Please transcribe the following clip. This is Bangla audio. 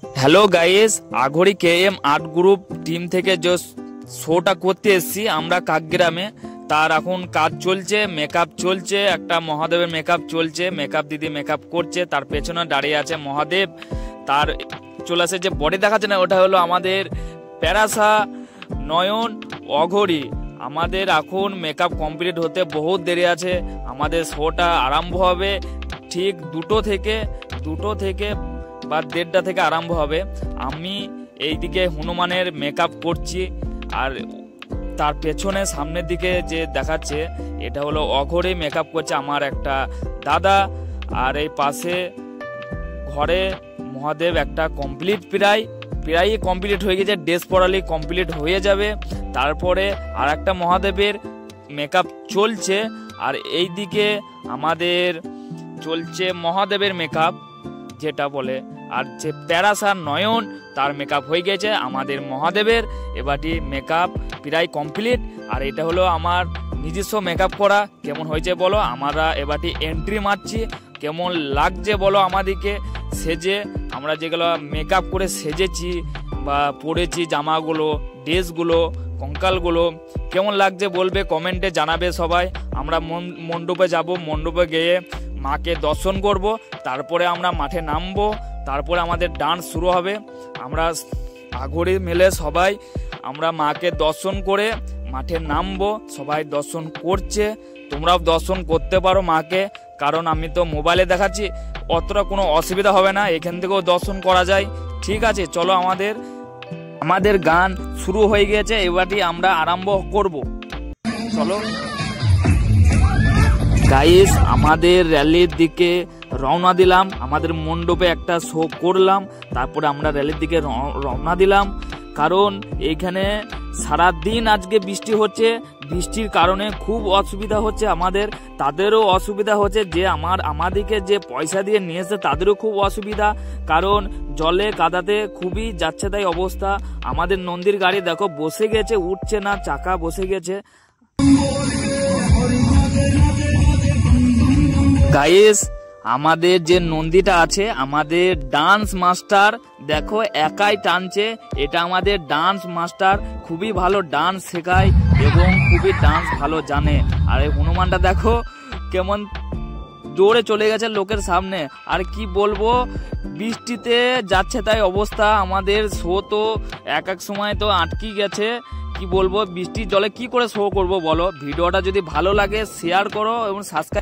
হ্যালো গাইস, আঘড়ি কেএম আর্ট গ্রুপ টিম থেকে যে শোটা করতে এসেছি আমরা কাকগ্রামে, তার এখন কাজ চলছে, মেকআপ চলছে, একটা মহাদেবের মেকআপ চলছে, মেকআপ দিদি মেকআপ করছে, তার পেছনে দাঁড়িয়ে আছে মহাদেব। তার চলে আসে যে বডি দেখাচ্ছে না, ওটা হলো আমাদের প্যারাসা নয়ন অঘড়ি। আমাদের এখন মেকআপ কমপ্লিট হতে বহুত দেরি আছে। আমাদের শোটা আরম্ভ হবে ঠিক দুটো থেকে বা 1:30 থেকে আরম্ভ হবে। আমি এইদিকে হনুমানের মেকআপ করছি, আর তার পেছনে সামনের দিকে যে দেখাচ্ছে এটা হলো অঘড়ি মেকআপ করছে আমার একটা দাদা। আর এই পাশে ঘরে মহাদেব একটা প্রায় কমপ্লিট হয়ে গেছে, ড্রেস পরালি কমপ্লিট হয়ে যাবে। তারপরে আর একটা মহাদেবের মেকআপ চলছে, আর এই দিকে আমাদের চলছে মহাদেবের মেকআপ যেটা বলে, আর যে প্যারাসা নয়ন তার মেকআপ হয়ে গেছে। আমাদের মহাদেবের এবারটি মেকআপ প্রায় কমপ্লিট। আর এটা হলো আমার নিজস্ব মেকআপ করা। কেমন হয়েছে বলো? আমরা এবারটি এন্ট্রি মারছি, কেমন লাগছে বলো আমাদেরকে সেজে, আমরা যেগুলো মেকআপ করে সেজেছি বা পরেছি জামাগুলো, ড্রেসগুলো, কঙ্কালগুলো কেমন লাগছে বলবে, কমেন্টে জানাবে সবাই। আমরা মণ্ডপে যাব, মণ্ডপে গিয়ে মাকে দর্শন করব, তারপরে আমরা মাঠে নামবো, তারপরে আমাদের ডান্স শুরু হবে। আমরা আঘড়ি মেলে সবাই আমরা মাকে দর্শন করে মাঠে নামবো। সবাই দর্শন করছে, তোমরাও দর্শন করতে পারো মাকে, কারণ আমি তো মোবাইলে দেখাচ্ছি, অতটা কোনো অসুবিধা হবে না, এখান থেকেও দর্শন করা যায়। ঠিক আছে, চলো আমাদের গান শুরু হয়ে গেছে, এবারটি আমরা আরম্ভ করব। চলো গাইস, আমাদের র্যালির দিকে রওনা দিলাম। আমাদের মণ্ডপে একটা শো করলাম, তারপরে আমরা র্যালির দিকে রওনা দিলাম। কারণ এইখানে সারাদিন আজকে বৃষ্টি হচ্ছে, বৃষ্টির কারণে খুব অসুবিধা হচ্ছে আমাদের, তাদেরও অসুবিধা হচ্ছে, যে আমাদেরকে যে পয়সা দিয়ে নিয়ে এসে তাদেরও খুব অসুবিধা, কারণ জলে কাদাতে খুবই যাচ্ছে তাই অবস্থা। আমাদের নন্দীর গাড়ি দেখো বসে গেছে, উঠছে না, চাকা বসে গেছে। গাইস, আমাদের যে নন্দীটা আছে, আমাদের ডান্স মাস্টার দেখো একাই টানছে, এটা আমাদের ডান্স মাস্টার, খুবই ভালো ডান্স শেখায় এবং খুবই ডান্স ভালো জানে। আর এই হনুমানটা দেখো কেমন দৌড়ে চলে গেছে লোকের সামনে। আর কি বলবো, বৃষ্টিতে যাচ্ছে তাই অবস্থা। আমাদের শো তো এক সময় তো আটকে গেছে, কি বলবো, বৃষ্টির জলে কি করে শো করব বলো। ভিডিওটা যদি ভালো লাগে শেয়ার করো এবং সাবস্ক্রাইব